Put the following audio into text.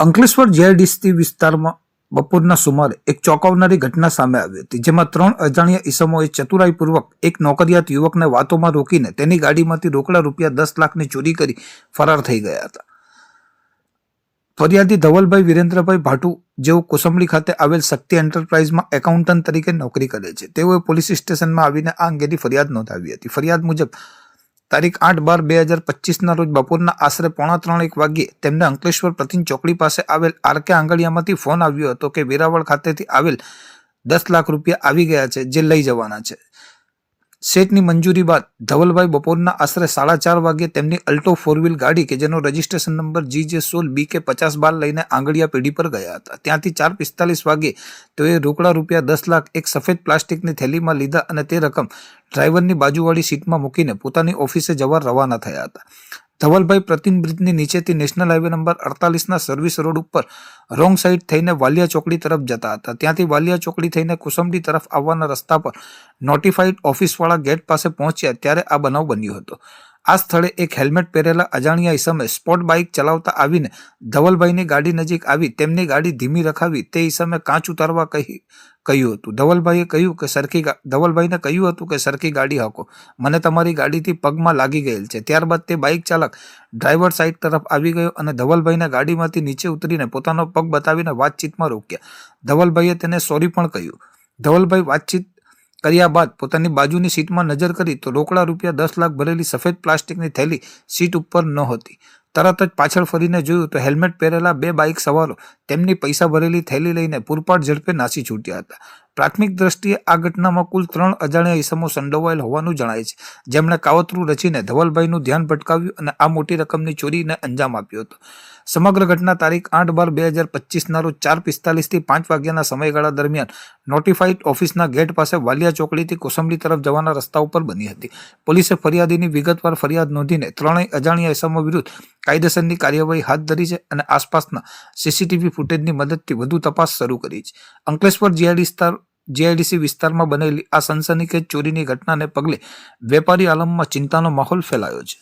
Ankleshwar GIDC વિસ્તારમાં બપોરના સુમારે એક ચોંકાવનારી ઘટના સામે આવી હતી, જેમાં 3 અજાણ્યા ઈસમોએ ચતુરાઈપૂર્વક એક નોકરિયાત યુવકને વાતોમાં રોકીને તેની ગાડીમાંથી રોકડા રૂપિયા 10 લાખની ચોરી કરી ફરાર થઈ ગયા હતા. ફરિયાદી ધવલભાઈ વિરેન્દ્રભાઈ ભાટુ, જેઓ કોસંબડી ખાતે આવેલ શક્તિ એન્ટરપ્રાઇઝમાં એકાઉન્ટન્ટ તરીકે નોકરી કરે છે, તેઓએ પોલીસ સ્ટેશનમાં આવીને આ અંગેની ફરિયાદ નોંધાવી હતી. ફરિયાદ મુજબ તારીખ 8/12/2025 રોજ બપોરના આશરે 2:45 વાગ્યે તેમને અંકલેશ્વર પ્રતિન ચોકડી પાસે આવેલ આરકે આંગળીયામાંથી ફોન આવ્યો હતો કે વેરાવળ ખાતેથી આવેલ 10 લાખ રૂપિયા આવી ગયા છે, જે લઈ જવાના છે. શેઠની મંજૂરી બાદ ધવલભાઈ બપોરના આશરે 4:30 વાગ્યે તેમની અલ્ટો 4 વ્હીલ ગાડી કે જેનો રજિસ્ટ્રેશન નંબર GJ16BK5012 લઈને આંગળીયા પેઢી પર ગયા હતા. ત્યાંથી 4:45 વાગ્યે તેઓએ રોકડા રૂપિયા 10 લાખ એક સફેદ પ્લાસ્ટિકની થેલીમાં લીધા અને તે રકમ ડ્રાઈવરની બાજુવાળી સીટમાં મૂકીને પોતાની ઓફિસે જવા રવાના થયા હતા. ધવલભાઈ પ્રતિન બ્રિજની નીચેથી નેશનલ હાઈવે નંબર 48ના સર્વિસ રોડ ઉપર રોંગ સાઈડ થઈને વાલિયા ચોકડી તરફ જતા હતા. ત્યાંથી વાલિયા ચોકડી થઈને કોસંબડી તરફ આવવાના રસ્તા પર નોટિફાઈડ ઓફિસવાળા ગેટ પાસે પહોંચ્યા ત્યારે આ બનાવ બન્યો હતો. આ સ્થળે એક હેલ્મેટ પહેરેલા અજાણ્યા ઈસમે સ્પોર્ટ બાઇક ચલાવતા આવીને ધવલભાઈની ગાડી નજીક આવી તેમની ગાડી ધીમી રખાવી તે ઈસમે કાચ ઉતારવા કહ્યું હતું. ધવલભાઈને કહ્યું હતું કે સરખી ગાડી હાંકો, મને તમારી ગાડીથી પગમાં લાગી ગયેલ છે. ત્યારબાદ તે બાઇક ચાલક ડ્રાઈવર સાઈડ તરફ આવી ગયો અને ધવલભાઈને ગાડીમાંથી નીચે ઉતરીને પોતાનો પગ બતાવીને વાતચીતમાં રોક્યા. ધવલભાઈએ તેને સોરી પણ કહ્યું. ધવલભાઈ વાતચીત કર્યા બાદ પોતાની બાજુની સીટમાં નજર કરી તો રોકડા રૂપિયા 10 લાખ ભરેલી સફેદ પ્લાસ્ટિકની થેલી સીટ ઉપર નહોતી. તરત જ પાછળ ફરીને જોયું તો હેલ્મેટ પહેરેલા 2 બાઇક સવારો તેમની પૈસા ભરેલી થેલી લઈને પૂરપાટ ઝડપે નાસી છૂટ્યા હતા. પ્રાથમિક દ્રષ્ટિએ આ ઘટનામાં કુલ 3 અજાણ્યા ઈસમો સંડોવાયેલ હોવાનું જણાય છે, જેમણે કાવતરું રચીને ધવલભાઈનું ધ્યાન ભટકાવ્યું અને આ મોટી રકમની ચોરીને અંજામ આપ્યો હતો. સમગ્ર ઘટના તારીખ 8/12/2025 રોજ 4:45 થી 5 વાગ્યાના સમયગાળા દરમિયાન નોટિફાઈડ ઓફિસના ગેટ પાસે વાલિયા ચોકડીથી કોસંબડી તરફ જવાના રસ્તા ઉપર બની હતી. પોલીસે ફરિયાદીની વિગતવાર ફરિયાદ નોંધીને 3 અજાણ્યા ઈસમો વિરુદ્ધ કાયદેસરની કાર્યવાહી હાથ ધરી છે અને આસપાસના CCTV ફૂટેજની મદદથી વધુ તપાસ શરૂ કરી છે. અંકલેશ્વર જીઆઈડીસી વિસ્તારમાં બનેલી આ સનસનીખેજ ચોરીની ઘટનાને પગલે વેપારી આલમમાં ચિંતાનો માહોલ ફેલાયો છે.